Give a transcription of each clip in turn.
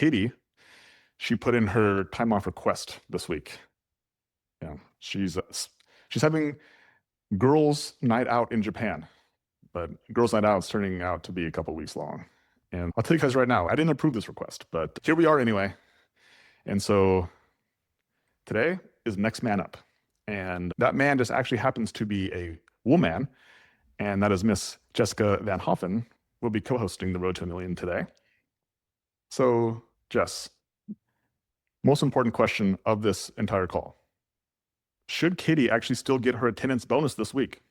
Katie, she put in her time off request this week. Yeah, she's having girls' night out in Japan, but girls' night out is turning out to be a couple weeks long. And I'll tell you guys right now, I didn't approve this request, but here we are anyway. And so today is next man up. And that man just actually happens to be a woman, and that is Miss Jessica Van Hoffen, will be co-hosting the Road to a Million today. So, Jess, most important question of this entire call. Should Katie actually still get her attendance bonus this week?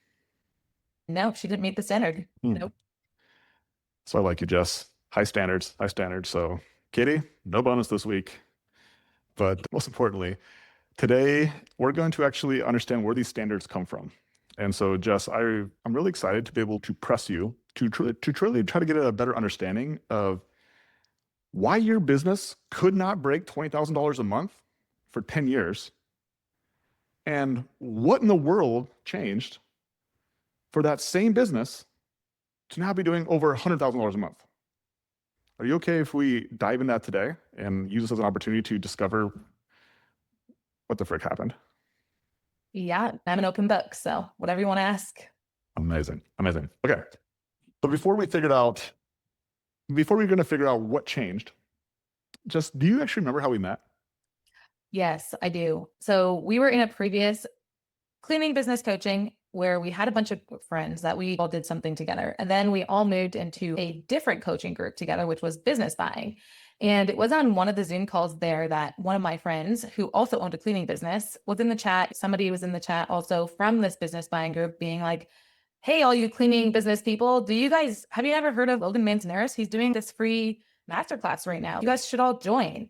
No, she didn't meet the standard. Nope. So I like you, Jess. High standards. So Katie, no bonus this week. But most importantly, today we're going to actually understand where these standards come from. And so, Jess, I'm really excited to be able to press you to truly try to get a better understanding of why your business could not break $20,000 a month for 10 years, and what in the world changed for that same business to now be doing over $100,000 a month. Are you okay if we dive into that today and use this as an opportunity to discover what the frick happened? Yeah, I'm an open book, so whatever you want to ask. Amazing. Okay. But before we're going to figure out what changed, just do you actually remember how we met? Yes, I do. So we were in a previous cleaning business coaching where we had a bunch of friends that we all did something together. And then we all moved into a different coaching group together, which was business buying. And it was on one of the Zoom calls there that one of my friends who also owned a cleaning business was in the chat. Somebody was in the chat also from this business buying group being like, hey, all you cleaning business people, have you ever heard of Logan Manzanares? He's doing this free masterclass right now. You guys should all join.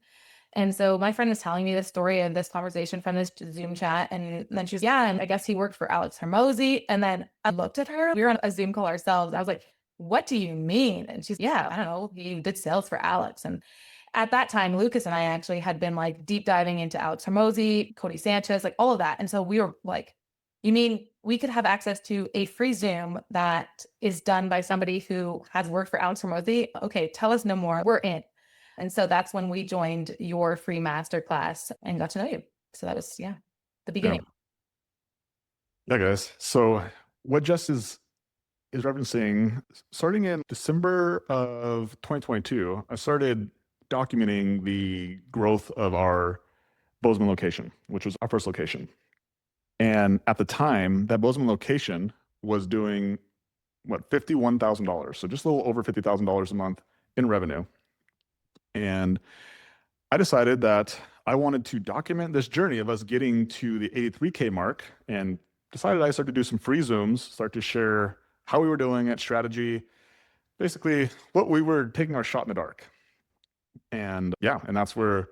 And so my friend was telling me this story and this conversation from this Zoom chat. And then she was, yeah, and I guess he worked for Alex Hermosi. And then I looked at her, we were on a Zoom call ourselves. I was like, what do you mean? And she's, yeah, I don't know. He did sales for Alex. And at that time, Lucas and I actually had been like deep diving into Alex Hermosi, Cody Sanchez, like all of that. And so we were like, you mean we could have access to a free Zoom that is done by somebody who has worked for Alex Hermosi? Okay, tell us no more. We're in. And so that's when we joined your free masterclass and got to know you. So that was, the beginning. Yeah, guys. So what Jess is referencing, starting in December of 2022, I started documenting the growth of our Bozeman location, which was our first location. And at the time, that Bozeman location was doing, $51,000. So just a little over $50,000 a month in revenue. And I decided that I wanted to document this journey of us getting to the 83K mark, and decided I started to do some free Zooms, start to share how we were doing it, strategy, basically what we were taking our shot in the dark. And and that's where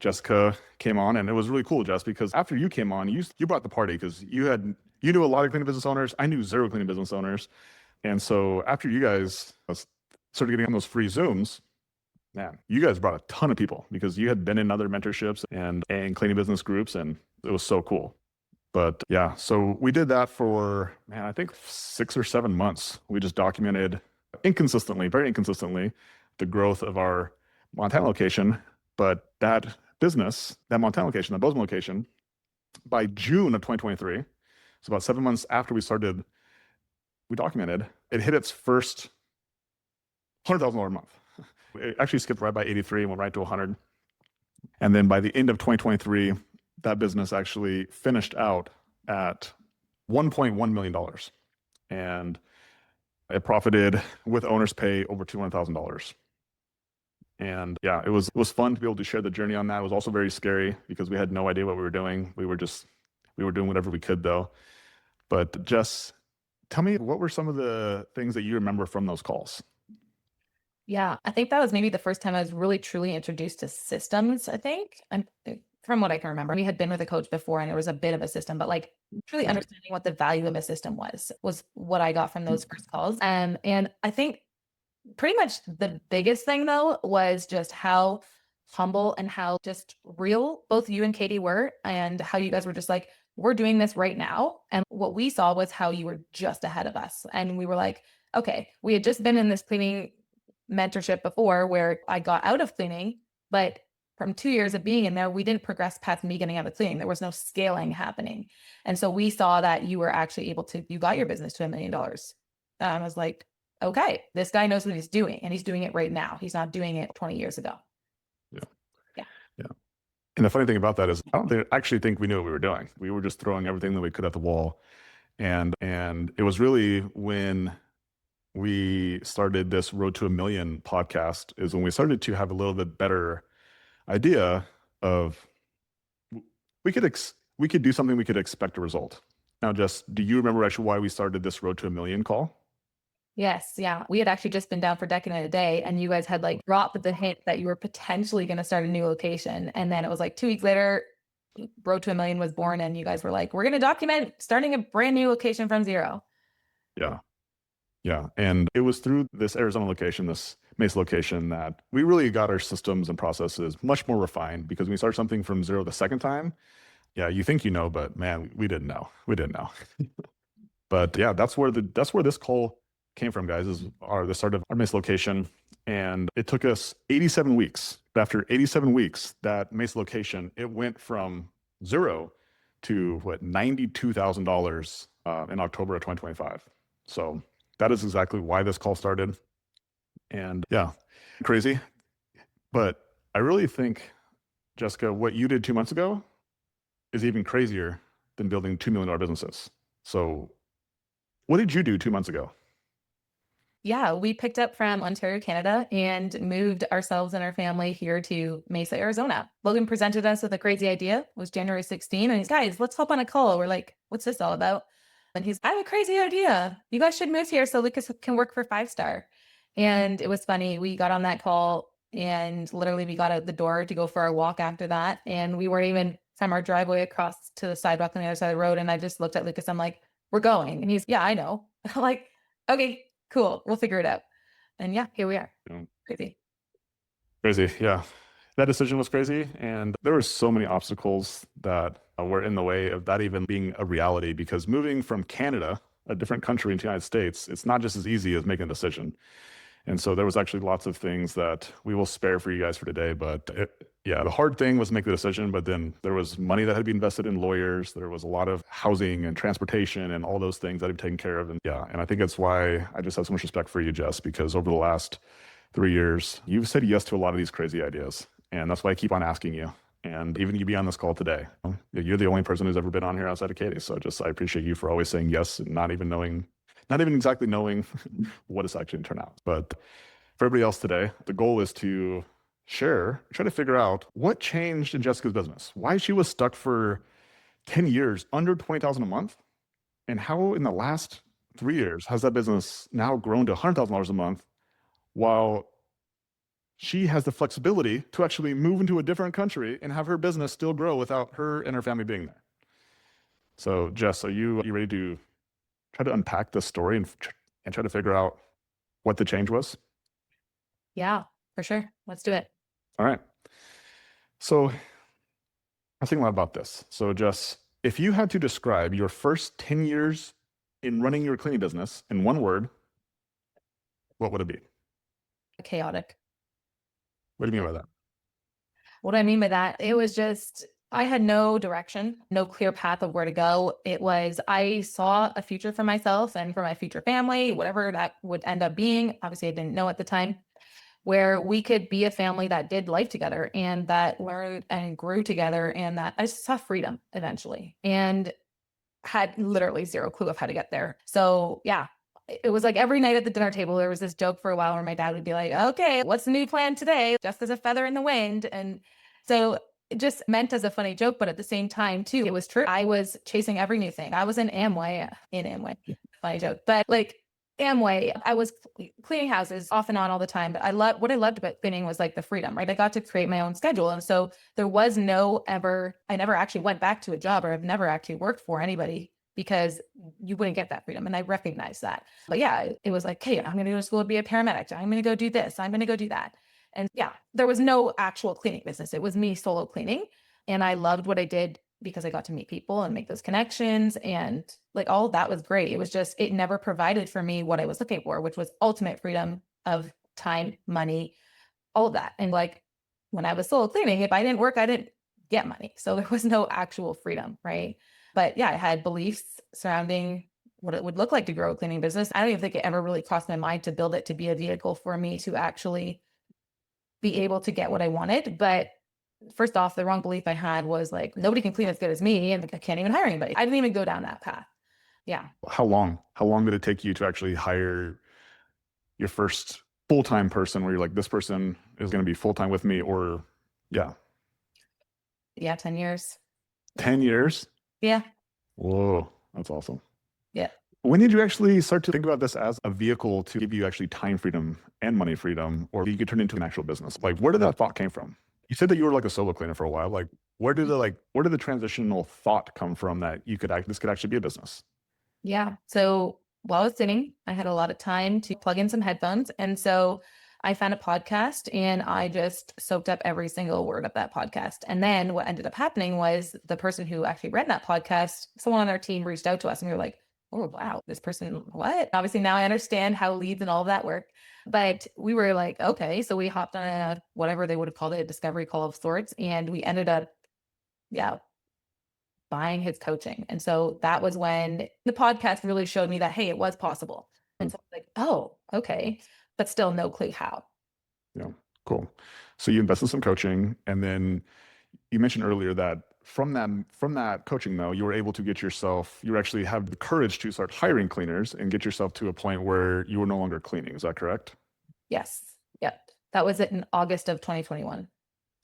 Jessica came on. And it was really cool, Jess, because after you came on, you brought the party, because you knew a lot of cleaning business owners. I knew zero cleaning business owners. And so after you guys started getting on those free Zooms, man, you guys brought a ton of people, because you had been in other mentorships and cleaning business groups, and it was so cool. But yeah, so we did that for, I think 6 or 7 months. We just documented very inconsistently, the growth of our Montana location. But that business, that Montana location, that Bozeman location, by June of 2023, so about 7 months after we started, we documented, it hit its first $100,000 a month. It actually skipped right by 83 and went right to 100. And then by the end of 2023, that business actually finished out at $1.1 million. And it profited with owner's pay over $200,000. And yeah, it was fun to be able to share the journey on that. It was also very scary, because we had no idea what we were doing. We were doing whatever we could, though. But Jess, tell me, what were some of the things that you remember from those calls? Yeah, I think that was maybe the first time I was really truly introduced to systems, I think. And from what I can remember, we had been with a coach before and it was a bit of a system, but like truly understanding what the value of a system was what I got from those first calls. And I think pretty much the biggest thing, though, was just how humble and how just real both you and Katie were, and how you guys were just like, we're doing this right now. And what we saw was how you were just ahead of us. And we were like, okay, we had just been in this cleaning mentorship before where I got out of cleaning But from 2 years of being in there, we didn't progress past me getting out of cleaning. There was no scaling happening. And so we saw that you were actually able to, you got your business to $1 million. I was like, okay, this guy knows what he's doing and he's doing it right now. He's not doing it 20 years ago. Yeah. Yeah. Yeah. And the funny thing about that is actually think we knew what we were doing. We were just throwing everything that we could at the wall. And it was really when we started this Road to a Million podcast is when we started to have a little bit better idea of we could do something, we could expect a result. Now, just do you remember actually why we started this Road to a Million call? Yes, yeah. We had actually just been down for decade and a day, and you guys had like dropped the hint that you were potentially going to start a new location. And then it was like 2 weeks later, Road to a Million was born, and you guys were like, we're going to document starting a brand new location from zero. Yeah. Yeah. And it was through this Arizona location, this Mesa location, that we really got our systems and processes much more refined because when we start something from zero the second time, yeah, you think you know, but man, we didn't know. We didn't know. But yeah, that's where this call came from, guys, is the start of our Mesa location. And it took us 87 weeks. After 87 weeks, that Mesa location, it went from zero to what, $92,000 in October of 2025. So that is exactly why this call started. And yeah, crazy. But I really think, Jessica, what you did 2 months ago is even crazier than building $2 million businesses. So what did you do 2 months ago? Yeah, we picked up from Ontario, Canada, and moved ourselves and our family here to Mesa, Arizona. Logan presented us with a crazy idea. It was January 16, and he's, guys, let's hop on a call. We're like, what's this all about? And he's, I have a crazy idea. You guys should move here so Lucas can work for 5 Star. And it was funny. We got on that call, and literally we got out the door to go for our walk after that. And we weren't even from our driveway across to the sidewalk on the other side of the road. And I just looked at Lucas. I'm like, we're going. And he's, yeah, I know. I'm like, okay, cool. We'll figure it out. And yeah, here we are. Yeah. Crazy. Crazy. Yeah. That decision was crazy. And there were so many obstacles that were in the way of that even being a reality because moving from Canada, a different country into the United States, it's not just as easy as making a decision. And so there was actually lots of things that we will spare for you guys for today. But yeah, the hard thing was to make the decision. But then there was money that had to be invested in lawyers. There was a lot of housing and transportation and all those things that had been taken care of. And yeah, and I think that's why I just have so much respect for you, Jess, because over the last 3 years, you've said yes to a lot of these crazy ideas. And that's why I keep on asking you. And even you be on this call today, you're the only person who's ever been on here outside of Katie. So I appreciate you for always saying yes and not even exactly knowing what it's actually going to turn out. But for everybody else today, the goal is to try to figure out what changed in Jessica's business, why she was stuck for 10 years under 20,000 a month, and how in the last 3 years has that business now grown to $100,000 a month while she has the flexibility to actually move into a different country and have her business still grow without her and her family being there. So Jess, are you ready to try to unpack this story and try to figure out what the change was? Yeah, for sure. Let's do it. All right. So I was thinking a lot about this. So Jess, if you had to describe your first 10 years in running your cleaning business in one word, what would it be? Chaotic. What do you mean by that? What I mean by that, it was just, I had no direction, no clear path of where to go. It was, I saw a future for myself and for my future family, whatever that would end up being. Obviously, I didn't know at the time, where we could be a family that did life together and that learned and grew together, and that I just saw freedom eventually and had literally zero clue of how to get there. So yeah, it was like every night at the dinner table, there was this joke for a while where my dad would be like, okay, what's the new plan today? Just as a feather in the wind. And so it just meant as a funny joke, but at the same time too, it was true. I was chasing every new thing. I was in Amway, funny joke, but like Amway, I was cleaning houses off and on all the time. But what I loved about cleaning was like the freedom, right? I got to create my own schedule. And so there was I never actually went back to a job, or I've never actually worked for anybody, because you wouldn't get that freedom. And I recognized that. But yeah, it was like, hey, I'm going to go to school to be a paramedic. I'm going to go do this. I'm going to go do that. And yeah, there was no actual cleaning business. It was me solo cleaning. And I loved what I did because I got to meet people and make those connections, and like all of that was great. It was just, it never provided for me what I was looking for, which was ultimate freedom of time, money, all of that. And like, when I was solo cleaning, if I didn't work, I didn't get money. So there was no actual freedom, right? But yeah, I had beliefs surrounding what it would look like to grow a cleaning business. I don't even think it ever really crossed my mind to build it to be a vehicle for me to actually be able to get what I wanted. But first off, the wrong belief I had was like, nobody can clean as good as me and I can't even hire anybody. I didn't even go down that path. Yeah. How long? How long did it take you to actually hire your first full-time person where you're like, this person is going to be full-time with me? Or yeah, Yeah. 10 years. 10 years? Yeah. Whoa, that's awesome. Yeah. When did you actually start to think about this as a vehicle to give you actually time freedom and money freedom, or you could turn it into an actual business? Like, where did that thought came from? You said that you were like a solo cleaner for a while. Like, where did the transitional thought come from that you could this could actually be a business? Yeah. So while I was sitting, I had a lot of time to plug in some headphones. And so I found a podcast and I just soaked up every single word of that podcast. And then what ended up happening was the person who actually ran that podcast, someone on our team reached out to us and we were like, oh, wow, this person, what? Obviously, now I understand how leads and all of that work. But we were like, okay. So we hopped on a whatever they would have called it, a discovery call of sorts. And we ended up, yeah, buying his coaching. And so that was when the podcast really showed me that, hey, it was possible. And so I was like, oh, okay. But still no clue how. Yeah, cool. So you invest in some coaching, and then you mentioned earlier that from that coaching though, you were able to get yourself, you actually have the courage to start hiring cleaners and get yourself to a point where you were no longer cleaning. Is that correct? Yes. Yep. That was it in August of 2021.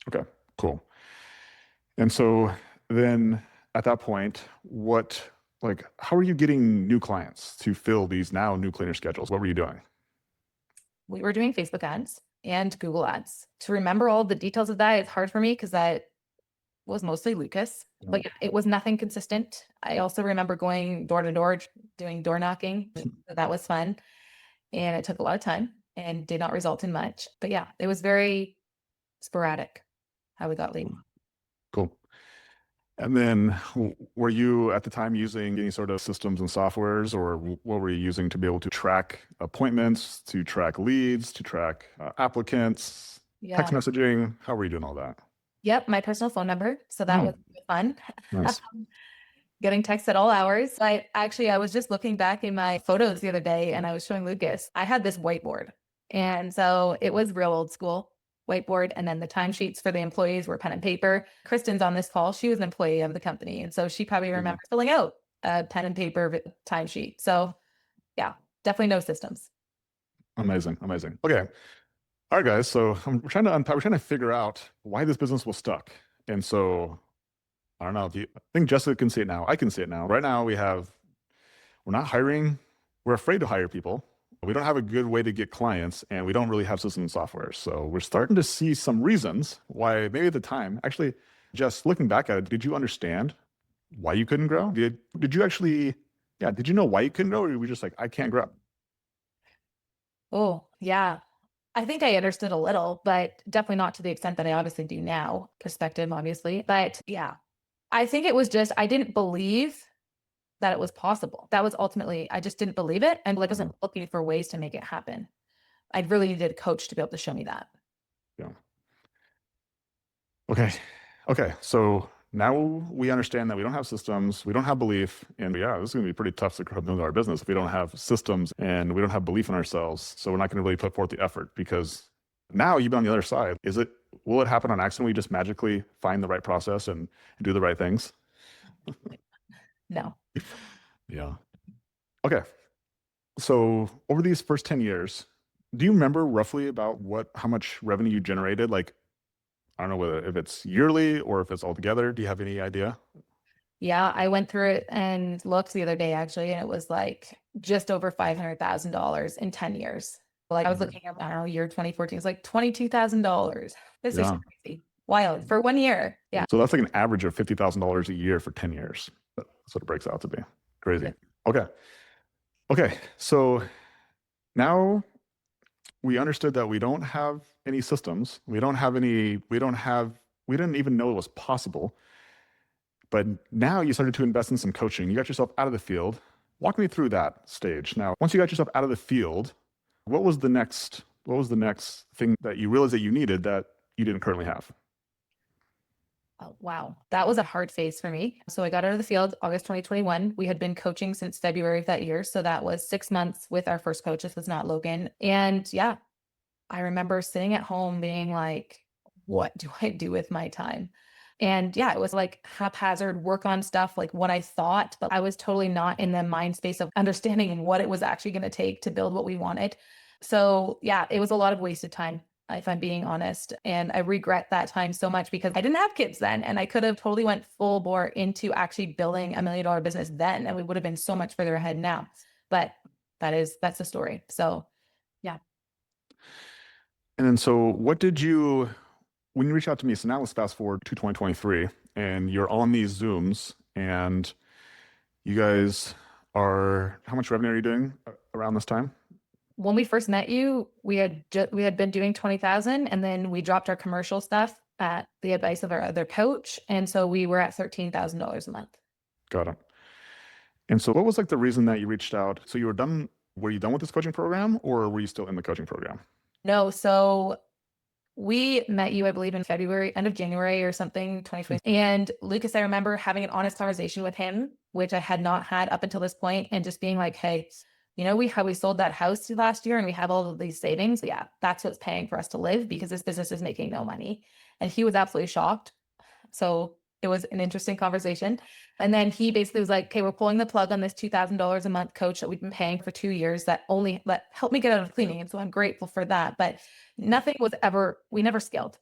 Okay, cool. And so then at that point, how are you getting new clients to fill these now new cleaner schedules? What were you doing? We were doing Facebook ads and Google ads. To remember all the details of that, it's hard for me because that was mostly Lucas, but yeah, it was nothing consistent. I also remember going door to door, doing door knocking. That was fun. And it took a lot of time and did not result in much. But yeah, it was very sporadic how we got leads. Cool. And then were you at the time using any sort of systems and softwares, or what were you using to be able to track appointments, to track leads, to track applicants, Yeah. text messaging? How were you doing all that? Yep. My personal phone number. So that was fun. Nice. Getting texts at all hours. I was just looking back in my photos the other day and I was showing Lucas, I had this whiteboard. And so it was real old school whiteboard. And then the timesheets for the employees were pen and paper. Kristen's on this call. She was an employee of the company. And so she probably remembers filling out a pen and paper timesheet. So yeah, definitely no systems. Amazing. Amazing. Okay. All right, guys. So we're trying to figure out why this business was stuck. And so I don't know if I think Jessica can see it now. I can see it now. Right now we're not hiring. We're afraid to hire people. We don't have a good way to get clients, and we don't really have systems and software. So we're starting to see some reasons why maybe at the time, actually, just looking back at it, did you understand why you couldn't grow? Did you actually, yeah, did you know why you couldn't grow, or were you just like, I can't grow? Oh, yeah. I think I understood a little, but definitely not to the extent that I obviously do now. Perspective, obviously. But yeah, I think it was just, I didn't believe that it was possible. That was ultimately, I just didn't believe it. And like, I wasn't looking for ways to make it happen. I really needed a coach to be able to show me that. Yeah. Okay. Okay. So now we understand that we don't have systems, we don't have belief, and yeah, this is going to be pretty tough to build our business if we don't have systems and we don't have belief in ourselves. So we're not going to really put forth the effort, because now you've been on the other side. Will it happen on accident? We just magically find the right process and do the right things? No. Yeah. Okay. So over these first 10 years, do you remember roughly about how much revenue you generated? Like, I don't know if it's yearly or if it's all together. Do you have any idea? Yeah, I went through it and looked the other day actually, and it was like just over $500,000 in 10 years. Like I was looking at, I don't know, year 2014, it's like $22,000. This is Yeah. crazy. Wild for 1 year. Yeah. So that's like an average of $50,000 a year for 10 years. That's what it breaks out to be. Crazy. Okay. Okay. So now we understood that we don't have any systems. We didn't even know it was possible. But now you started to invest in some coaching. You got yourself out of the field. Walk me through that stage. Now, once you got yourself out of the field, what was the next thing that you realized that you needed that you didn't currently have? Oh, wow. That was a hard phase for me. So I got out of the field August 2021. We had been coaching since February of that year. So that was 6 months with our first coach. This was not Logan. And yeah, I remember sitting at home being like, what do I do with my time? And yeah, it was like haphazard work on stuff, like what I thought, but I was totally not in the mind space of understanding what it was actually going to take to build what we wanted. So yeah, it was a lot of wasted time, if I'm being honest. And I regret that time so much because I didn't have kids then. And I could have totally went full bore into actually building $1 million business then. And we would have been so much further ahead now. But that's the story. So yeah. And then, so what did you, when you reached out to me, so now let's fast forward to 2023, and you're on these Zooms, and you guys are, how much revenue are you doing around this time? When we first met you, we had been doing 20,000 and then we dropped our commercial stuff at the advice of our other coach. And so we were at $13,000 a month. Got it. And so what was like the reason that you reached out? So you were you done with this coaching program, or were you still in the coaching program? No, so we met you, I believe, in February, end of January or something, 2020. And Lucas, I remember having an honest conversation with him, which I had not had up until this point, and just being like, hey, we sold that house last year and we have all of these savings. Yeah, that's what's paying for us to live because this business is making no money. And he was absolutely shocked. So it was an interesting conversation. And then he basically was like, okay, we're pulling the plug on this $2,000 a month coach that we've been paying for 2 years that helped me get out of cleaning. And so I'm grateful for that. But we never scaled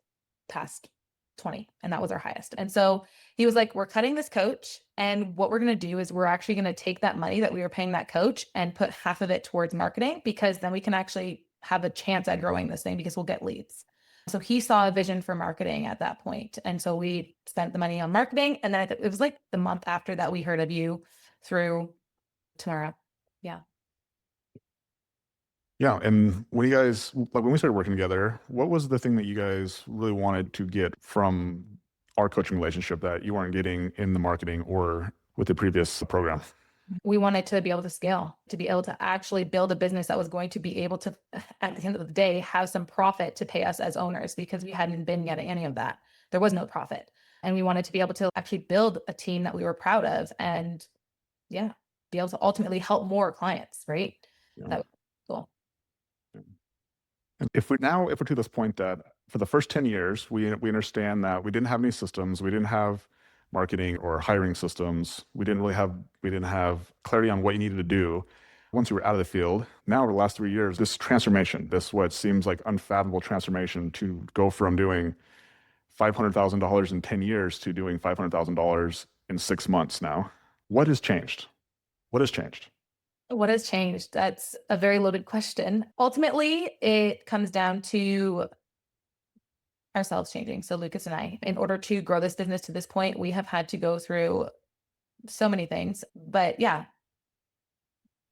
past 20, and that was our highest. And so he was like, we're cutting this coach. And what we're going to do is we're actually going to take that money that we were paying that coach and put half of it towards marketing, because then we can actually have a chance at growing this thing because we'll get leads. So he saw a vision for marketing at that point. And so we spent the money on marketing. And then it was like the month after that we heard of you through Tamara. Yeah. Yeah. And when we started working together, what was the thing that you guys really wanted to get from our coaching relationship that you weren't getting in the marketing or with the previous program? We wanted to be able to scale, to be able to actually build a business that was going to be able to, at the end of the day, have some profit to pay us as owners, because we hadn't been getting any of that. There was no profit. And we wanted to be able to actually build a team that we were proud of and, yeah, be able to ultimately help more clients, right? Yeah. That was cool. And if we're to this point that for the first 10 years, we understand that we didn't have any systems, we didn't have marketing or hiring systems, we didn't have clarity on what you needed to do. Once you were out of the field, now over the last 3 years, this transformation, this what seems like unfathomable transformation to go from doing $500,000 in 10 years to doing $500,000 in 6 months now. What has changed? What has changed? What has changed? That's a very loaded question. Ultimately, it comes down to ourselves changing. So Lucas and I, in order to grow this business to this point, we have had to go through so many things. But yeah,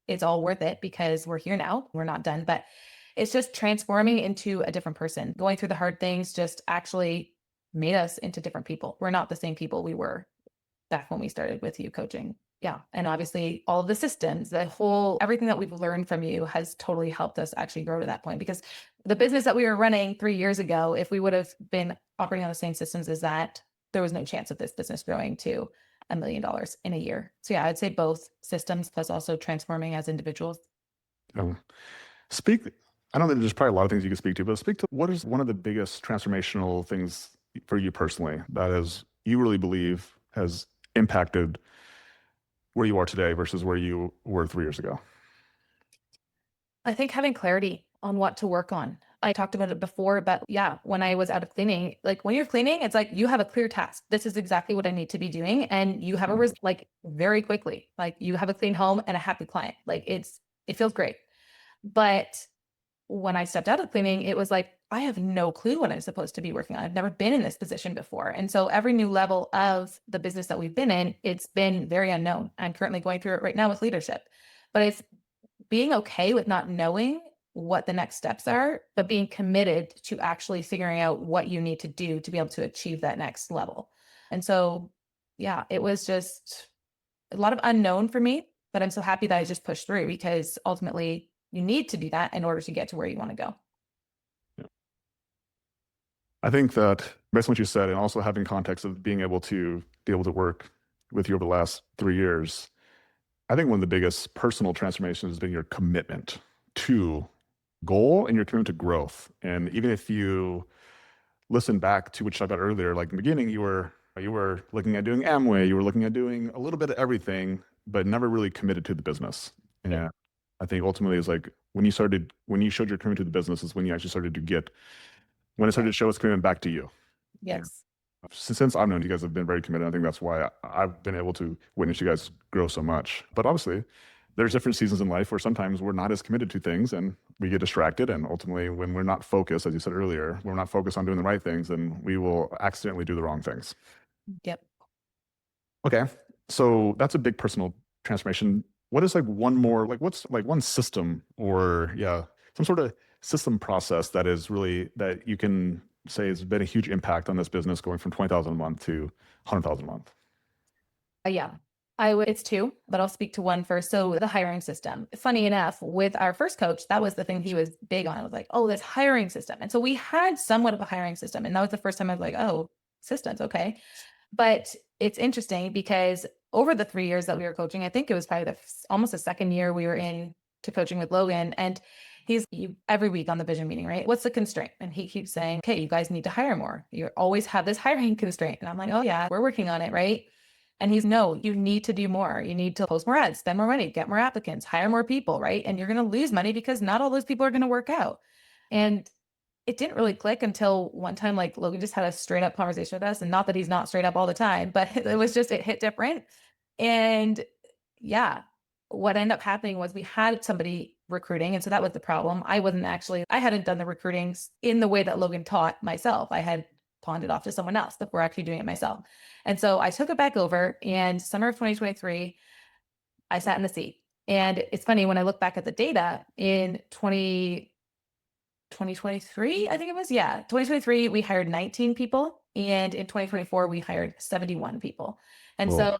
it's all worth it because we're here now. We're not done, but it's just transforming into a different person. Going through the hard things just actually made us into different people. We're not the same people we were back when we started with you coaching. Yeah. And obviously all of the systems, everything that we've learned from you has totally helped us actually grow to that point, because the business that we were running 3 years ago, if we would have been operating on the same systems as that, there was no chance of this business growing to $1 million in a year. So yeah, I'd say both systems plus also transforming as individuals. Um, speak. I know that there's probably a lot of things you could speak to, but speak to what is one of the biggest transformational things for you personally that is you really believe has impacted where you are today versus where you were 3 years ago. I think having clarity on what to work on. I talked about it before, but yeah, when I was out of cleaning, like when you're cleaning, it's like you have a clear task. This is exactly what I need to be doing. And you have a result like very quickly. Like you have a clean home and a happy client. Like it feels great. But when I stepped out of cleaning, it was like, I have no clue what I'm supposed to be working on. I've never been in this position before. And so every new level of the business that we've been in, it's been very unknown. I'm currently going through it right now with leadership, but it's being okay with not knowing what the next steps are, but being committed to actually figuring out what you need to do to be able to achieve that next level. And so, yeah, it was just a lot of unknown for me, but I'm so happy that I just pushed through, because ultimately you need to do that in order to get to where you want to go. I think that based on what you said, and also having context of being able to work with you over the last 3 years, I think one of the biggest personal transformations has been your commitment to goal and your commitment to growth. And even if you listen back to what you talked about earlier, like in the beginning, you were looking at doing Amway, you were looking at doing a little bit of everything, but never really committed to the business. Yep. And I think ultimately it's like when you showed your commitment to the business is when you actually started to get when it started Right. to show its commitment back to you. And Yes. since I've known you guys have been very committed, I think that's why I've been able to witness you guys grow so much. But obviously, there's different seasons in life where sometimes we're not as committed to things and we get distracted. And ultimately, when we're not focused, as you said earlier, when we're not focused on doing the right things, then we will accidentally do the wrong things. Yep. Okay. So that's a big personal transformation. What is like one more, like what's like one system or yeah, some sort of system process that is really that you can say has been a huge impact on this business going from 20,000 a month to 100,000 a month? Yeah. I would, it's two, but I'll speak to one first. So the hiring system. Funny enough, with our first coach, that was the thing he was big on. I was like, oh, this hiring system. And so we had somewhat of a hiring system. And that was the first time I was like, oh, systems, okay. But it's interesting because over the 3 years that we were coaching, I think it was probably almost the second year we were in to coaching with Logan. And every week on the vision meeting, right? What's the constraint? And he keeps saying, okay, you guys need to hire more. You always have this hiring constraint. And I'm like, oh yeah, we're working on it, right? And he's no, you need to do more. You need to post more ads, spend more money, get more applicants, hire more people, right? And you're going to lose money because not all those people are going to work out. And it didn't really click until one time, like Logan just had a straight up conversation with us. And not that he's not straight up all the time, but it was just, it hit different. And yeah, what ended up happening was we had somebody recruiting. And so that was the problem. I hadn't done the recruiting in the way that Logan taught myself. I had pawned it off to someone else before actually doing it myself. And so I took it back over, and summer of 2023, I sat in the seat. And it's funny when I look back at the data in 2023, I think it was, yeah, 2023, we hired 19 people. And in 2024, we hired 71 people. And Well, so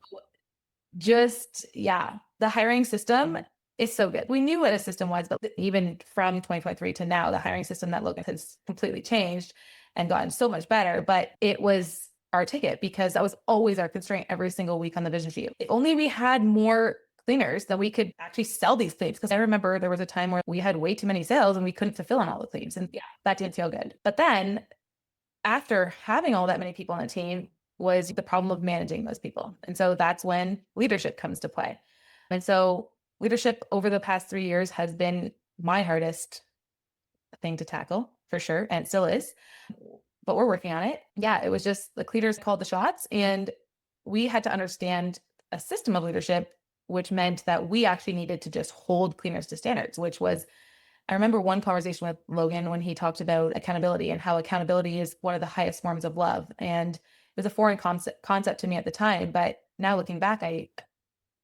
just, yeah, the hiring system is so good. We knew what a system was, but even from 2023 to now, the hiring system that Logan has completely changed and gotten so much better. But it was our ticket because that was always our constraint every single week on the vision sheet. If only we had more cleaners, then we could actually sell these cleans. Because I remember there was a time where we had way too many sales and we couldn't fulfill on all the cleans. And yeah, that didn't feel good. But then after having all that many people on the team was the problem of managing those people. And so that's when leadership comes to play. And so leadership over the past 3 years has been my hardest thing to tackle for sure. And it still is, but we're working on it. Yeah. It was just the leaders called the shots, and we had to understand a system of leadership, which meant that we actually needed to just hold cleaners to standards, which was, I remember one conversation with Logan when he talked about accountability and how accountability is one of the highest forms of love. And it was a foreign concept to me at the time. But now looking back, I,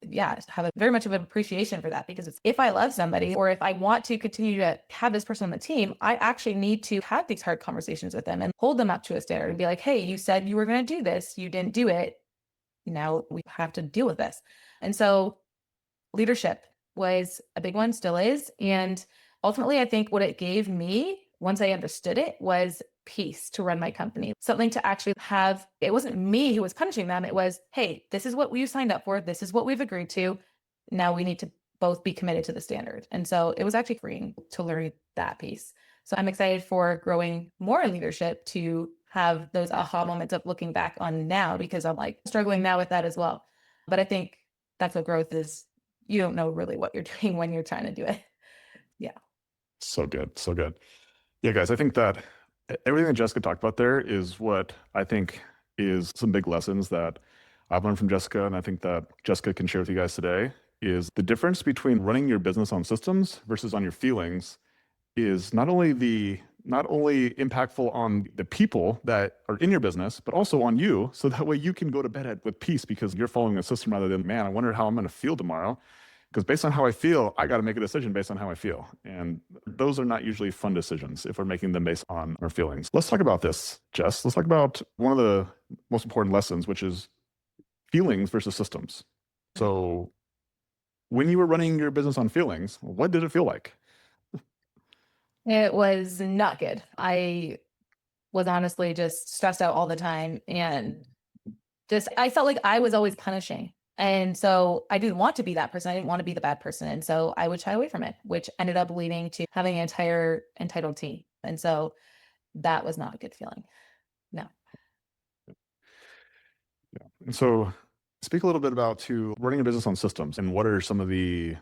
yeah, have a very much of an appreciation for that, because it's, if I love somebody or if I want to continue to have this person on the team, I actually need to have these hard conversations with them and hold them up to a standard and be like, hey, you said you were going to do this. You didn't do it. Now we have to deal with this. And so leadership was a big one, still is. And ultimately, I think what it gave me once I understood it was peace to run my company, something to actually have. It wasn't me who was punishing them. It was, hey, this is what we signed up for. This is what we've agreed to. Now we need to both be committed to the standard. And so it was actually freeing to learn that piece. So I'm excited for growing more in leadership to have those aha moments of looking back on now, because I'm like struggling now with that as well. But I think that's what growth is. You don't know really what you're doing when you're trying to do it. Yeah. so good. So good. Yeah, guys, I think that everything that Jessica talked about there is what I think is some big lessons that I've learned from Jessica, and I think that Jessica can share with you guys today is the difference between running your business on systems versus on your feelings is not only impactful on the people that are in your business, but also on you. So that way you can go to bed with peace because you're following a system rather than, man, I wonder how I'm going to feel tomorrow. Because based on how I feel, I got to make a decision based on how I feel. And those are not usually fun decisions if we're making them based on our feelings. Let's talk about this, Jess. Let's talk about one of the most important lessons, which is feelings versus systems. So when you were running your business on feelings, what did it feel like? It was not good. was honestly just stressed out all the time. And just, I felt like I was always punishing. And so I didn't want to be that person. I didn't want to be the bad person. And so I would shy away from it, which ended up leading to having an entire entitled team. And so that was not a good feeling. No. Yeah. And so speak a little bit about to running a business on systems and what are some of the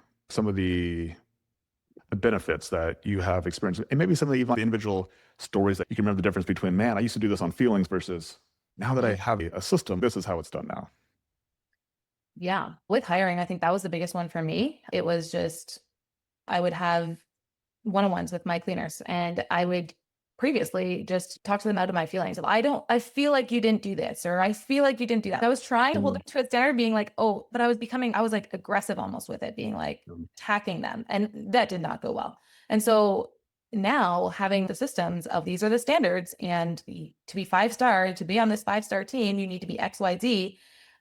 benefits that you have experienced and maybe some of even the individual stories that you can remember the difference between, man, I used to do this on feelings versus now that I have a system, this is how it's done now. Yeah. With hiring, I think that was the biggest one for me. It was just, I would have one-on-ones with my cleaners and I would previously just talk to them out of my feelings. I feel like you didn't do this, or I feel like you didn't do that. I was trying to hold them to a standard being like, oh, but I was like aggressive almost with it, being like attacking them. And that did not go well. And so now having the systems of these are the standards and to be 5-star, to be on this 5-star team, you need to be XYZ.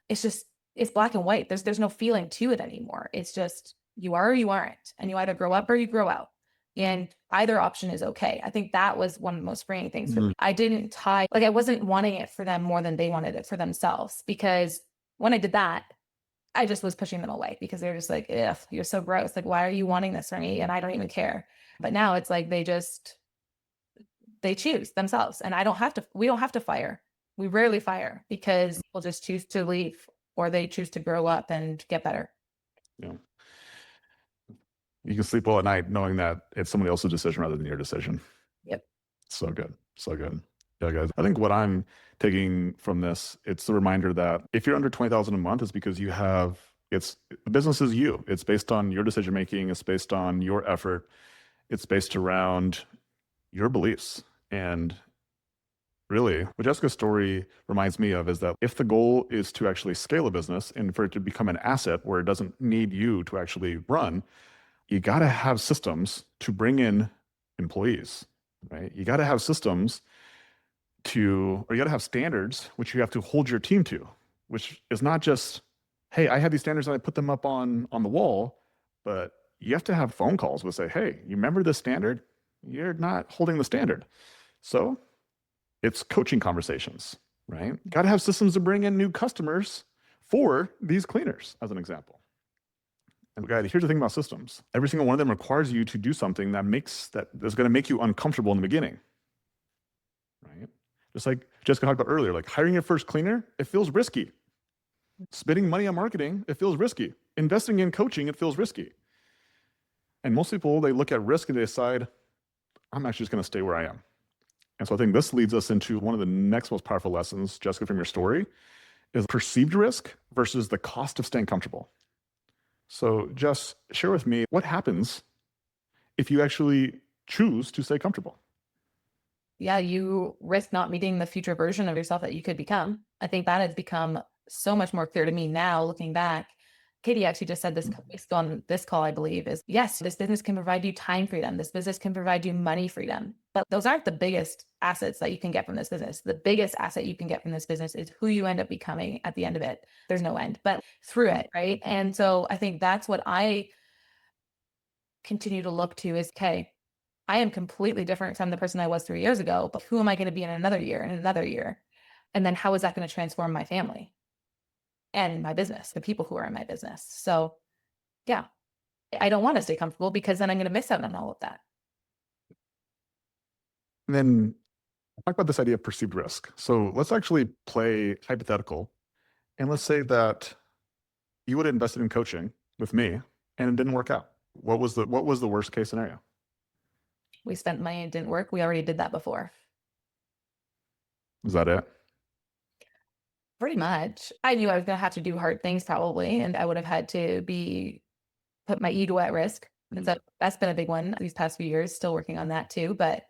It's just, it's black and white. There's no feeling to it anymore. It's just you are or you aren't. And you either grow up or you grow out. And either option is okay. I think that was one of the most freeing things for me. I didn't I wasn't wanting it for them more than they wanted it for themselves. Because when I did that, I just was pushing them away because they're just like, ugh, you're so gross. Like, why are you wanting this for me? And I don't even care. But now it's like they choose themselves. And we don't have to fire. We rarely fire because people just choose to leave or they choose to grow up and get better. Yeah. You can sleep well at night knowing that it's somebody else's decision rather than your decision. Yep. So good. So good. Yeah, guys. I think what I'm taking from this, it's the reminder that if you're under 20,000 a month, it's because the business is you. It's based on your decision making. It's based on your effort. It's based around your beliefs. And really, what Jessica's story reminds me of is that if the goal is to actually scale a business and for it to become an asset where it doesn't need you to actually run, you got to have systems to bring in employees, right? You got to have systems or you got to have standards which you have to hold your team to, which is not just, hey, I had these standards and I put them up on the wall, but you have to have phone calls with say, hey, you remember this standard? You're not holding the standard. So it's coaching conversations, right? Got to have systems to bring in new customers for these cleaners, as an example. And guys, here's the thing about systems. Every single one of them requires you to do something that is going to make you uncomfortable in the beginning, right? Just like Jessica talked about earlier, like hiring your first cleaner, it feels risky. Spending money on marketing, it feels risky. Investing in coaching, it feels risky. And most people, they look at risk and they decide, I'm actually just going to stay where I am. And so I think this leads us into one of the next most powerful lessons, Jessica, from your story, is perceived risk versus the cost of staying comfortable. So just share with me what happens if you actually choose to stay comfortable. Yeah, you risk not meeting the future version of yourself that you could become. I think that has become so much more clear to me now looking back. Katie actually just said this on this call, I believe, is yes, this business can provide you time freedom. This business can provide you money freedom. But those aren't the biggest assets that you can get from this business. The biggest asset you can get from this business is who you end up becoming at the end of it. There's no end, but through it, right? And so I think that's what I continue to look to is, okay, I am completely different from the person I was 3 years ago, but who am I going to be in another year and another year? And then how is that going to transform my family and my business, the people who are in my business? So yeah, I don't want to stay comfortable because then I'm going to miss out on all of that. And then talk about this idea of perceived risk. So let's actually play hypothetical. And let's say that you would have invested in coaching with me and it didn't work out. What was the worst case scenario? We spent money and it didn't work. We already did that before. Is that it? Pretty much. I knew I was going to have to do hard things probably, and I would have had to put my ego at risk. And so that's been a big one these past few years, still working on that too. But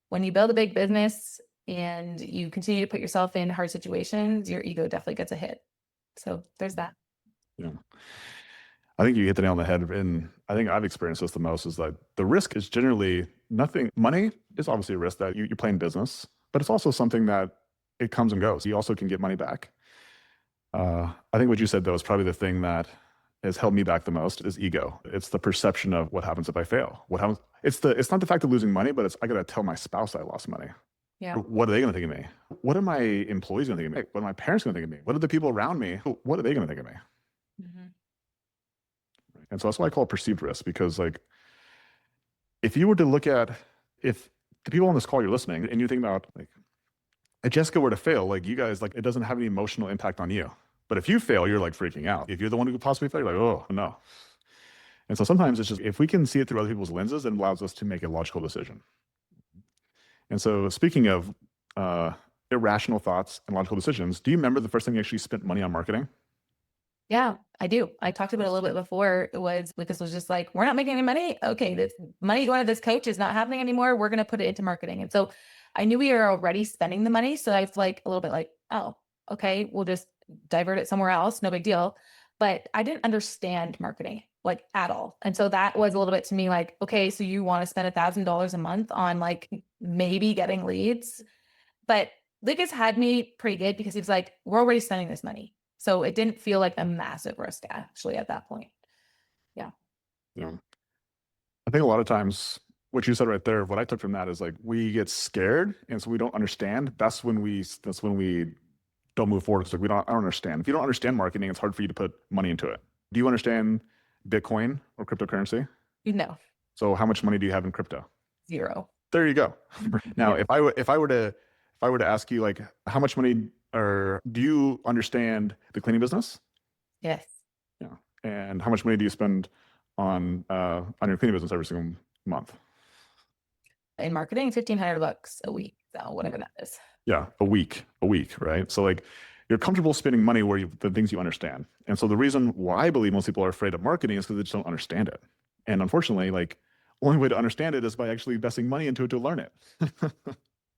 when you build a big business and you continue to put yourself in hard situations, your ego definitely gets a hit. So there's that. Yeah. I think you hit the nail on the head. And I think I've experienced this the most is that the risk is generally nothing. Money is obviously a risk that you're playing business, but it's also something that it comes and goes. You also can get money back. I think what you said, though, is probably the thing that has held me back the most is ego. It's the perception of what happens if I fail. What happens? It's not the fact of losing money, but I got to tell my spouse I lost money. Yeah. What are they going to think of me? What are my employees going to think of me? What are my parents going to think of me? What are the people around me? What are they going to think of me? Mhm. And so that's why I call it perceived risk, because like if you were to look at, if the people on this call you're listening and you think about like if Jessica were to fail, like you guys, like it doesn't have any emotional impact on you. But if you fail, you're like freaking out. If you're the one who could possibly fail, you're like, oh no. And so sometimes it's just, if we can see it through other people's lenses, it allows us to make a logical decision. And so speaking of uh, irrational thoughts and logical decisions, do you remember the first time you actually spent money on marketing? Yeah, I do. I talked about it a little bit before. It was Lucas was just like, we're not making any money. Okay, this money going to this coach is not happening anymore. We're going to put it into marketing. And so I knew we were already spending the money. So I was like a little bit like, oh, okay, we'll just divert it somewhere else. No big deal. But I didn't understand marketing like at all. And so that was a little bit to me like, okay, so you want to spend $1,000 a month on like maybe getting leads. But Lucas had me pretty good because he was like, we're already spending this money. So it didn't feel like a massive risk actually at that point. Yeah. You know, I think a lot of times what you said right there, what I took from that is like we get scared, and so we don't understand. That's when we don't move forward. It's like I don't understand. If you don't understand marketing, it's hard for you to put money into it. Do you understand Bitcoin or cryptocurrency? You know, So how much money do you have in crypto? 0. There you go. Now, Yeah. if I were to ask you like how much money, or do you understand the cleaning business? Yes. Yeah. And how much money do you spend on your cleaning business every single month? In marketing, $1,500 a week. So whatever that is. Yeah, a week, right? So like you're comfortable spending money where the things you understand. And so the reason why I believe most people are afraid of marketing is because they just don't understand it. And unfortunately, like only way to understand it is by actually investing money into it to learn it.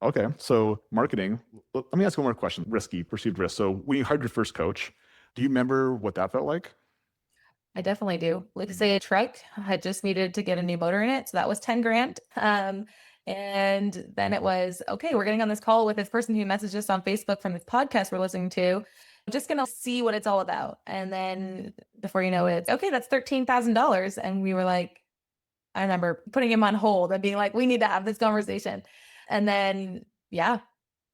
Okay, so marketing. Let me ask one more question. Risky, perceived risk. So when you hired your first coach, do you remember what that felt like? I definitely do. Like say a truck had just needed to get a new motor in it. So that was 10 grand. And then it was, okay, we're getting on this call with this person who messaged us on Facebook from this podcast we're listening to. I'm just going to see what it's all about. And then before you know it, okay, that's $13,000. And we were like, I remember putting him on hold and being like, we need to have this conversation. And then, yeah,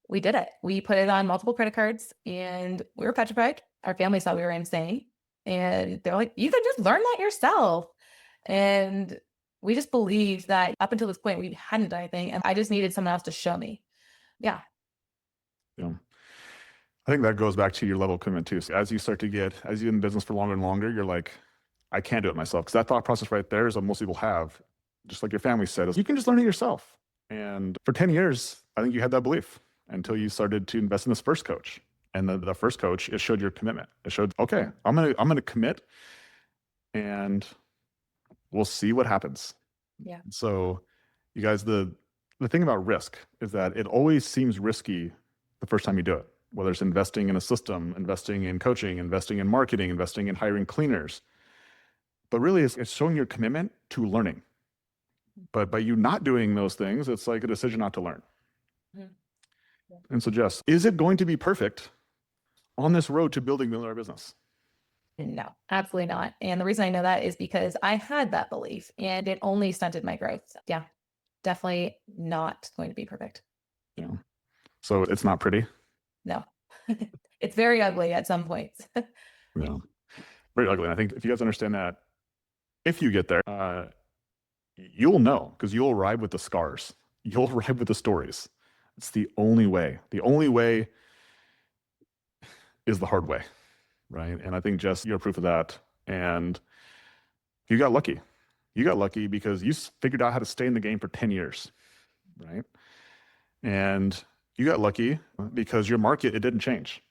we did it. We put it on multiple credit cards and we were petrified. Our family thought we were insane. And they're like, you can just learn that yourself. And we just believed that up until this point, we hadn't done anything. And I just needed someone else to show me. Yeah. Yeah. I think that goes back to your level of commitment too. So as you're in business for longer and longer, you're like, I can't do it myself. Because that thought process right there is what most people have, just like your family said, is you can just learn it yourself. And for 10 years, I think you had that belief until you started to invest in this first coach. And the first coach, it showed your commitment. It showed, okay, I'm gonna commit and we'll see what happens. Yeah. So you guys, the thing about risk is that it always seems risky the first time you do it, whether it's investing in a system, investing in coaching, investing in marketing, investing in hiring cleaners. But really, it's showing your commitment to learning. But by you not doing those things, it's like a decision not to learn. Mhm. And so, Jess, is it going to be perfect on this road to building a million-dollar business? No, absolutely not. And the reason I know that is because I had that belief and it only stunted my growth. So, yeah, definitely not going to be perfect. Yeah. So it's not pretty. No, it's very ugly at some points. Yeah. Very ugly. And I think if you guys understand that, if you get there, you'll know because you'll arrive with the scars. You'll arrive with the stories. It's the only way. The only way is the hard way, right? And I think, Jess, you're proof of that. And you got lucky. You got lucky because you figured out how to stay in the game for 10 years, right? And you got lucky because your market, it didn't change.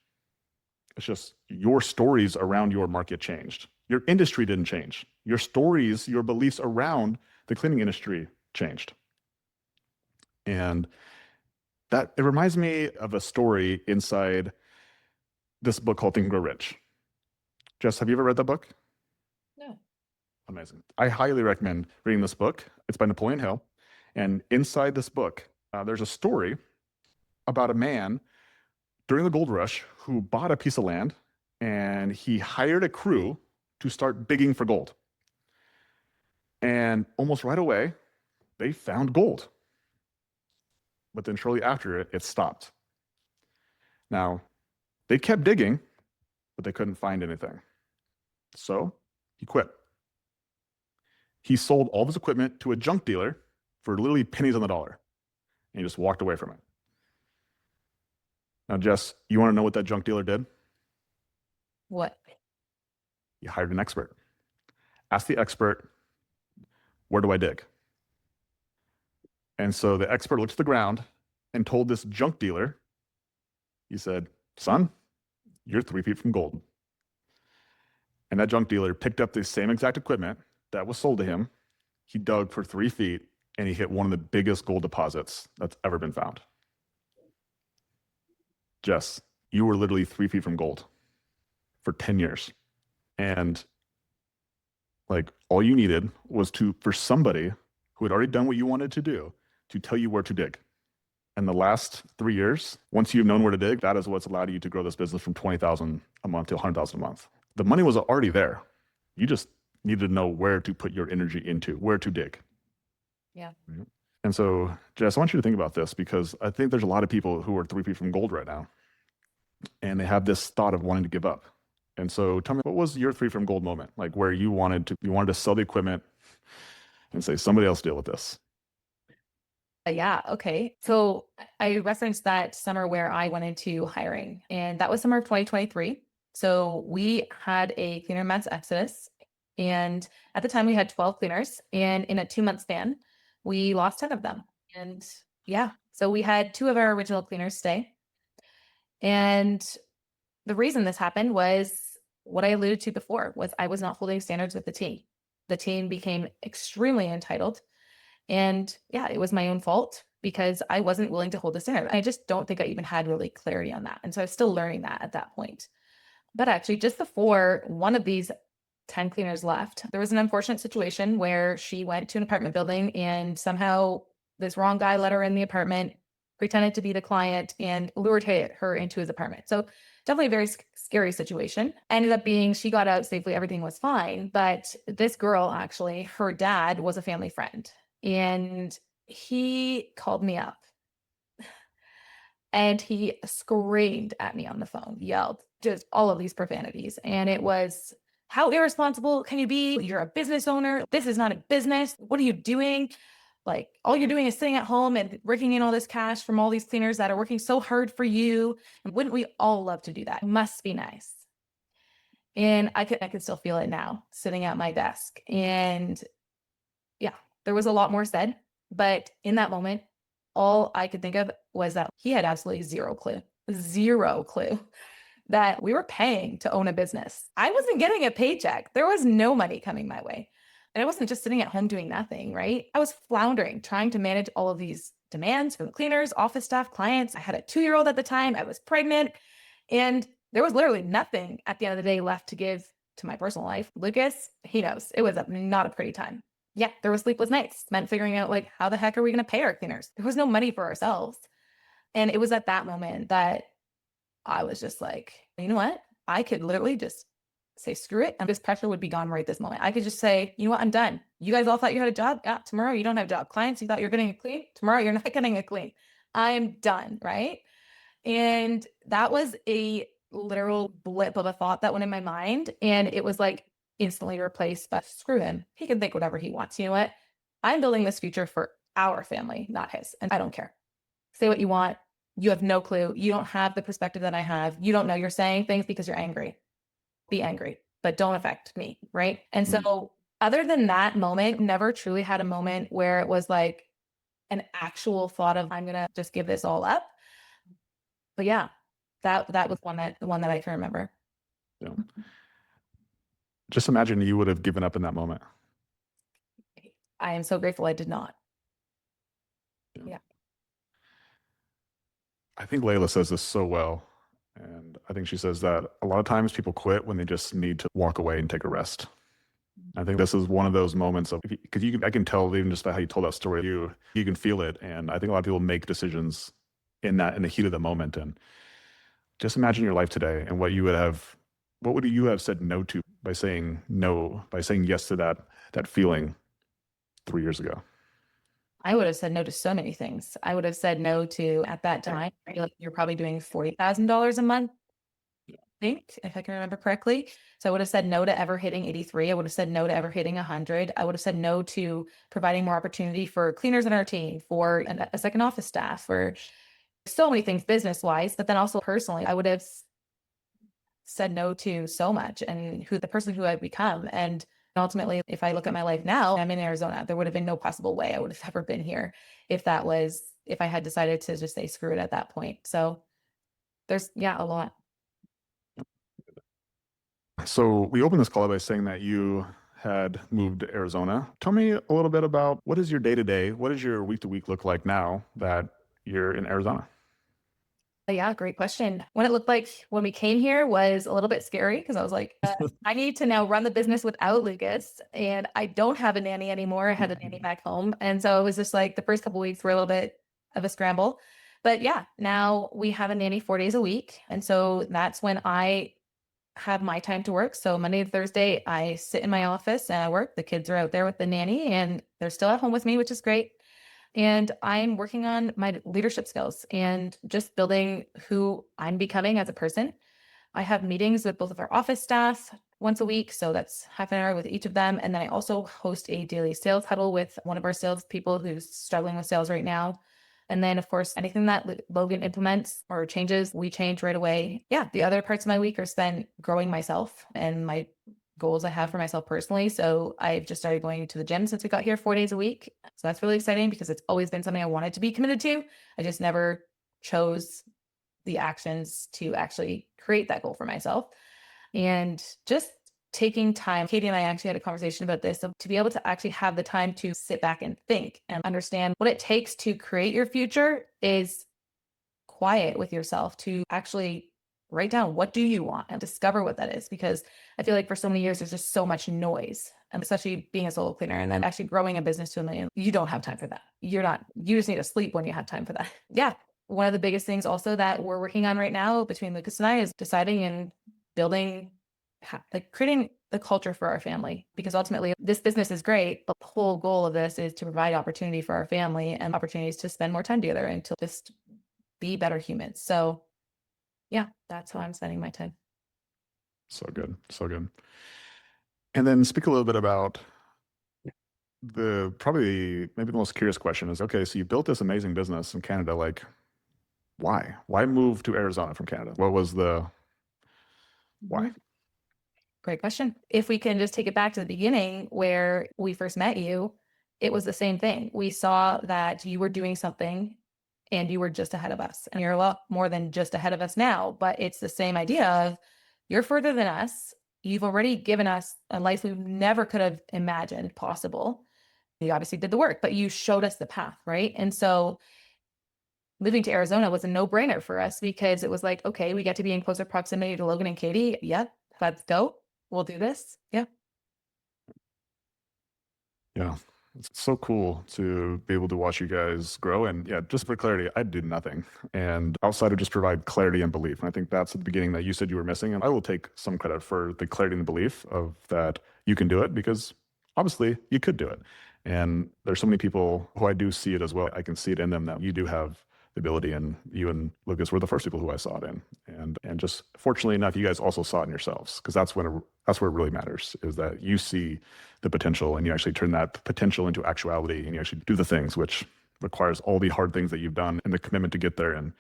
It's just your stories around your market changed. Your industry didn't change. Your stories, your beliefs around the cleaning industry changed. And that it reminds me of a story inside this book called Think and Grow Rich. Jess, have you ever read that book? No. Amazing. I highly recommend reading this book. It's by Napoleon Hill. And inside this book, there's a story about a man during the gold rush who bought a piece of land and he hired a crew to start digging for gold. And almost right away, they found gold. but then shortly after it stopped. Now, they kept digging, but they couldn't find anything. So he quit. He sold all of his equipment to a junk dealer for literally pennies on the dollar, and he just walked away from it. Now, Jess, you want to know what that junk dealer did? What? He hired an expert. Asked the expert, where do I dig? And so the expert looked at the ground and told this junk dealer, he said, son, you're 3 feet from gold. And that junk dealer picked up the same exact equipment that was sold to him. He dug for 3 feet and he hit one of the biggest gold deposits that's ever been found. Jess, you were literally 3 feet from gold for 10 years. And like all you needed was for somebody who had already done what you wanted to do to tell you where to dig. And the last 3 years, once you've known where to dig, that is what's allowed you to grow this business from 20,000 a month to 100,000 a month. The money was already there. You just needed to know where to put your energy into, where to dig. Yeah. And so, Jess, I want you to think about this because I think there's a lot of people who are 3 feet from gold right now, and they have this thought of wanting to give up. And so, tell me, what was your 3 from gold moment, like where you wanted to sell the equipment and say somebody else deal with this? Yeah. Okay. So I referenced that summer where I went into hiring, and that was summer of 2023. So we had a cleaner mass exodus. And at the time, we had 12 cleaners. And in a 2-month span, we lost 10 of them. And yeah, so we had 2 of our original cleaners stay. And the reason this happened was what I alluded to before was I was not holding standards with the team. The team became extremely entitled. And yeah, it was my own fault because I wasn't willing to hold the standard. I just don't think I even had really clarity on that. And so I was still learning that at that point. But actually, just before one of these 10 cleaners left, there was an unfortunate situation where she went to an apartment building and somehow this wrong guy let her in the apartment, pretended to be the client, and lured her into his apartment. So definitely a very scary situation. Ended up being she got out safely. Everything was fine. But this girl, actually, her dad was a family friend. And he called me up and he screamed at me on the phone, yelled just all of these profanities. And it was, how irresponsible can you be? You're a business owner. This is not a business. What are you doing? Like, all you're doing is sitting at home and raking in all this cash from all these cleaners that are working so hard for you. And wouldn't we all love to do that? It must be nice. And I could still feel it now sitting at my desk. And yeah, there was a lot more said, but in that moment, all I could think of was that he had absolutely zero clue that we were paying to own a business. I wasn't getting a paycheck. There was no money coming my way. And I wasn't just sitting at home doing nothing, right? I was floundering, trying to manage all of these demands from cleaners, office staff, clients. I had a 2-year-old at the time. I was pregnant. And there was literally nothing at the end of the day left to give to my personal life. Lucas, he knows it was not a pretty time. Yeah, there was sleepless nights, meant figuring out like, how the heck are we going to pay our cleaners? There was no money for ourselves. And it was at that moment that I was just like, you know what? I could literally just say, screw it. And this pressure would be gone right this moment. I could just say, you know what? I'm done. You guys all thought you had a job. Yeah, tomorrow you don't have a job. Clients, you thought you're getting a clean. Tomorrow you're not getting a clean. I'm done. Right. And that was a literal blip of a thought that went in my mind. And it was like instantly replaced by, screw him. He can think whatever he wants. You know what? I'm building this future for our family, not his. And I don't care. Say what you want. You have no clue. You don't have the perspective that I have. You don't know. You're saying things because you're angry. Be angry, but don't affect me. Right. And so other than that moment, never truly had a moment where it was like an actual thought of, I'm going to just give this all up. But yeah, that was the one that I can remember. Yeah. Just imagine you would have given up in that moment. I am so grateful I did not. Yeah. I think Layla says this so well. And I think she says that a lot of times people quit when they just need to walk away and take a rest. I think this is one of those moments of, because I can tell even just by how you told that story, you can feel it. And I think a lot of people make decisions in the heat of the moment. And just imagine your life today and what would you have said no to by saying no, by saying yes to that feeling 3 years ago? I would have said no to so many things. I would have said no to, at that time, I feel like you're probably doing $40,000 a month, think, if I can remember correctly. So I would have said no to ever hitting 83. I would have said no to ever hitting 100. I would have said no to providing more opportunity for cleaners in our team, for a second office staff, for so many things business wise, but then also personally, I would have said no to so much and who the person who I've become. And ultimately, if I look at my life now, I'm in Arizona. There would have been no possible way I would have ever been here if I had decided to just say screw it at that point. So there's, yeah, a lot. So we opened this call by saying that you had moved to Arizona. Tell me a little bit about what is your day to day? What does your week to week look like now that you're in Arizona? Yeah, great question. What it looked like when we came here was a little bit scary because I was like, I need to now run the business without Lucas, and I don't have a nanny anymore. I had a nanny back home. And so it was just like the first couple weeks were a little bit of a scramble. But yeah, now we have a nanny 4 days a week. And so that's when I have my time to work. So Monday to Thursday, I sit in my office and I work. The kids are out there with the nanny and they're still at home with me, which is great. And I'm working on my leadership skills and just building who I'm becoming as a person. I have meetings with both of our office staff once a week. So that's half an hour with each of them. And then I also host a daily sales huddle with one of our salespeople who's struggling with sales right now. And then, of course, anything that Logan implements or changes, we change right away. Yeah. The other parts of my week are spent growing myself and my goals I have for myself personally. So I've just started going to the gym since we got here 4 days a week. So that's really exciting because it's always been something I wanted to be committed to. I just never chose the actions to actually create that goal for myself. And just taking time, Katie and I actually had a conversation about this, of to be able to actually have the time to sit back and think and understand what it takes to create your future is quiet with yourself to actually write down what do you want and discover what that is. Because I feel like for so many years there's just so much noise, and especially being a solo cleaner and then actually growing a business to 1 million, you don't have time for that. You just need to sleep when you have time for that. Yeah, one of the biggest things also that we're working on right now between Lucas and I is deciding and building, like creating the culture for our family, because ultimately this business is great, but the whole goal of this is to provide opportunity for our family and opportunities to spend more time together and to just be better humans. So yeah, that's how I'm spending my time. So good. So good. And then speak a little bit about the probably maybe the most curious question is okay, so you built this amazing business in Canada. Like, why? Why move to Arizona from Canada? What was the why? Mhm. Great question. If we can just take it back to the beginning where we first met you, it was the same thing. We saw that you were doing something and you were just ahead of us. And you're a lot more than just ahead of us now, but it's the same idea of you're further than us. You've already given us a life we never could have imagined possible. You obviously did the work, but you showed us the path, right? And so moving to Arizona was a no-brainer for us because it was like, okay, we get to be in closer proximity to Logan and Katie. Yeah, let's go. We'll do this. Yeah. Yeah. It's so cool to be able to watch you guys grow. And yeah, just for clarity, I did nothing. And outside of just provide clarity and belief. And I think that's at the beginning that you said you were missing. And I will take some credit for the clarity and the belief of that you can do it, because obviously you could do it. And there's so many people who I do see it as well. I can see it in them that you do have the ability, and you and Lucas were the first people who I saw it in. And just fortunately enough, you guys also saw it in yourselves, because that's where it really matters, is that you see the potential and you actually turn that potential into actuality, and you actually do the things, which requires all the hard things that you've done and the commitment to get there. And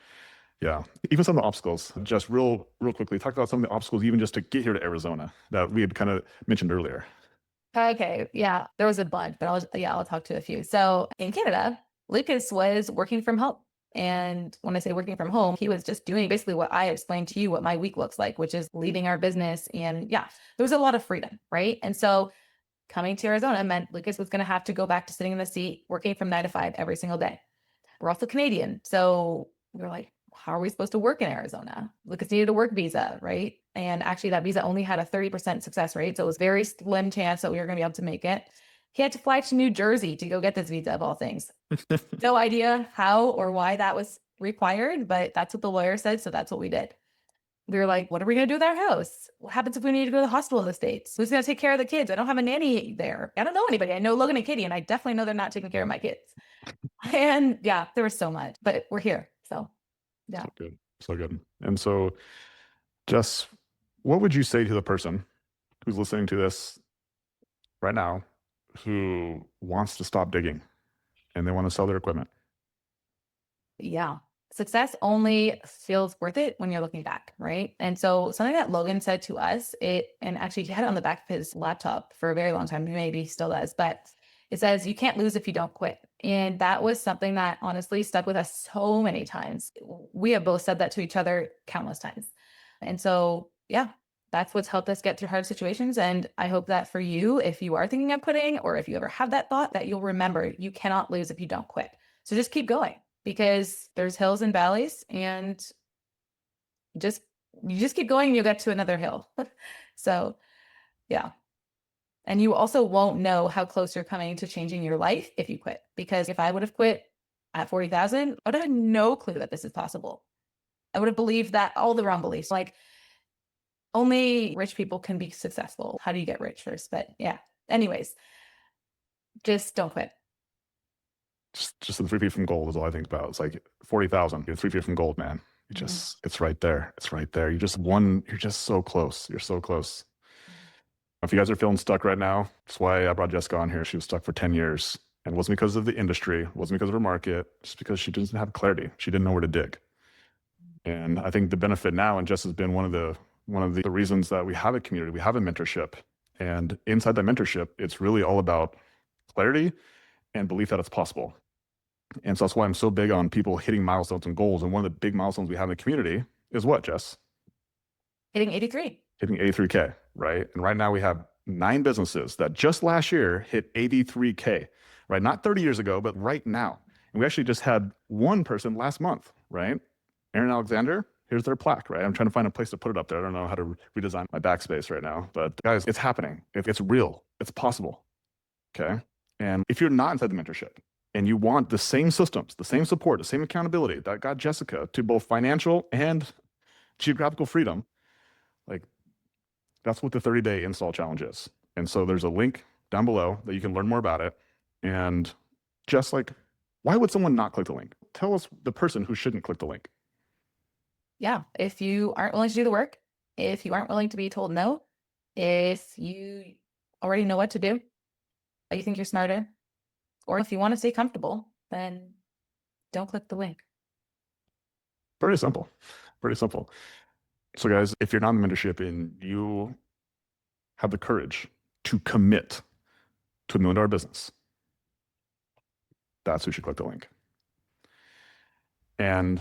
yeah, even some of the obstacles, just real quickly, talk about some of the obstacles even just to get here to Arizona that we had kind of mentioned earlier. Okay. Yeah. There was a bunch, but I'll talk to a few. So in Canada, Lucas was working from home. And when I say working from home, he was just doing basically what I explained to you, what my week looks like, which is leading our business. And yeah, there was a lot of freedom. Right. And so coming to Arizona meant Lucas was going to have to go back to sitting in the seat, working from 9 to 5 every single day. We're also Canadian. So we were like, how are we supposed to work in Arizona? Lucas needed a work visa, right? And actually, that visa only had a 30% success rate. So it was very slim chance that we were going to be able to make it. He had to fly to New Jersey to go get this visa, of all things. No idea how or why that was required, but that's what the lawyer said. So that's what we did. We were like, what are we going to do with our house? What happens if we need to go to the hospital in the States? Who's going to take care of the kids? I don't have a nanny there. I don't know anybody. I know Logan and Kitty, and I definitely know they're not taking care of my kids. And yeah, there was so much, but we're here. So yeah. So good. So good. And so, Jess, what would you say to the person who's listening to this right now who wants to stop digging and they want to sell their equipment? Yeah. Success only feels worth it when you're looking back, right? And so something that Logan said to us, and actually he had it on the back of his laptop for a very long time, maybe he still does, but it says you can't lose if you don't quit. And that was something that honestly stuck with us so many times. We have both said that to each other countless times. And so, yeah, that's what's helped us get through hard situations. And I hope that for you, if you are thinking of quitting or if you ever have that thought, that you'll remember you cannot lose if you don't quit. So just keep going because there's hills and valleys and just you just keep going and you'll get to another hill. So yeah. And you also won't know how close you're coming to changing your life if you quit. Because if I would have quit at 40,000, I would have had no clue that this is possible. I would have believed that all the wrong beliefs. Like only rich people can be successful. How do you get rich first? But yeah. Anyways, just don't quit. Just the 3 feet from gold is all I think about. It's like 40,000. You're 3 feet from gold, man. It's right there. It's right there. You're just so close. You're so close. If you guys are feeling stuck right now, that's why I brought Jessica on here. She was stuck for 10 years. And it wasn't because of the industry, it wasn't because of her market, just because she doesn't have clarity. She didn't know where to dig. And I think the benefit now, and Jess has been one of the reasons that we have a community, we have a mentorship. And inside that mentorship, it's really all about clarity and belief that it's possible. And so that's why I'm so big on people hitting milestones and goals. And one of the big milestones we have in the community is what, Jess? Hitting 83. Hitting 83K, right? And right now we have 9 businesses that just last year hit 83K, right? Not 30 years ago, but right now. And we actually just had one person last month, right? Aaron Alexander, here's their plaque, right? I'm trying to find a place to put it up there. I don't know how to redesign my backspace right now, but guys, it's happening. It's real. It's possible, okay? And if you're not inside the mentorship and you want the same systems, the same support, the same accountability that got Jessica to both financial and geographical freedom, like that's what the 30-day install challenge is. And so there's a link down below that you can learn more about it. And just like, why would someone not click the link? Tell us the person who shouldn't click the link. Yeah. If you aren't willing to do the work, if you aren't willing to be told no, if you already know what to do, you think you're smarter, or if you want to stay comfortable, then don't click the link. Pretty simple. Pretty simple. So guys, if you're not in the mentorship and you have the courage to commit to $1 million business, that's who should click the link. And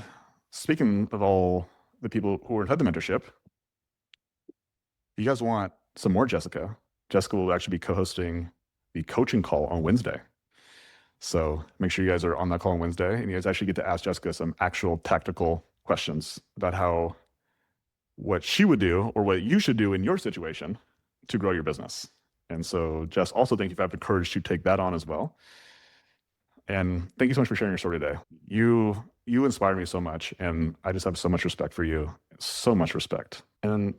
speaking of all the people who are inside the mentorship, if you guys want some more Jessica, Jessica will actually be co-hosting the coaching call on Wednesday. So make sure you guys are on that call on Wednesday and you guys actually get to ask Jessica some actual tactical questions about what she would do or what you should do in your situation to grow your business. And so Jess, also thank you for having the courage to take that on as well. And thank you so much for sharing your story today. You inspire me so much, and I just have so much respect for you. So much respect. And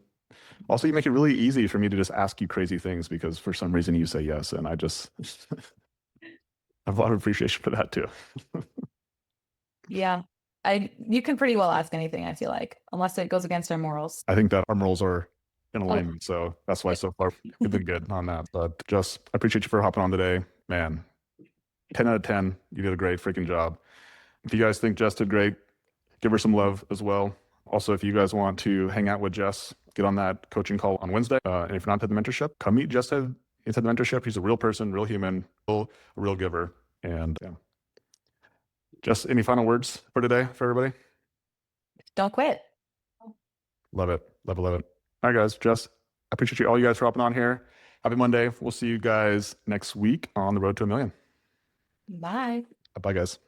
also, you make it really easy for me to just ask you crazy things because for some reason you say yes, and I just have a lot of appreciation for that too. Yeah. You can pretty well ask anything, I feel like, unless it goes against our morals. I think that our morals are in alignment, so that's why so far we've been good on that. But just I appreciate you for hopping on today, man. 10 out of 10. You did a great freaking job. If you guys think Jess did great, give her some love as well. Also, if you guys want to hang out with Jess, get on that coaching call on Wednesday. And if you're not at the mentorship, come meet Jess inside the mentorship. He's a real person, real human, a real giver. And yeah. Jess, any final words for today for everybody? Don't quit. Love it. Love it. Love it. All right, guys. Jess, I appreciate all you guys for hopping on here. Happy Monday. We'll see you guys next week on the road to $1 million. Bye. Bye, guys.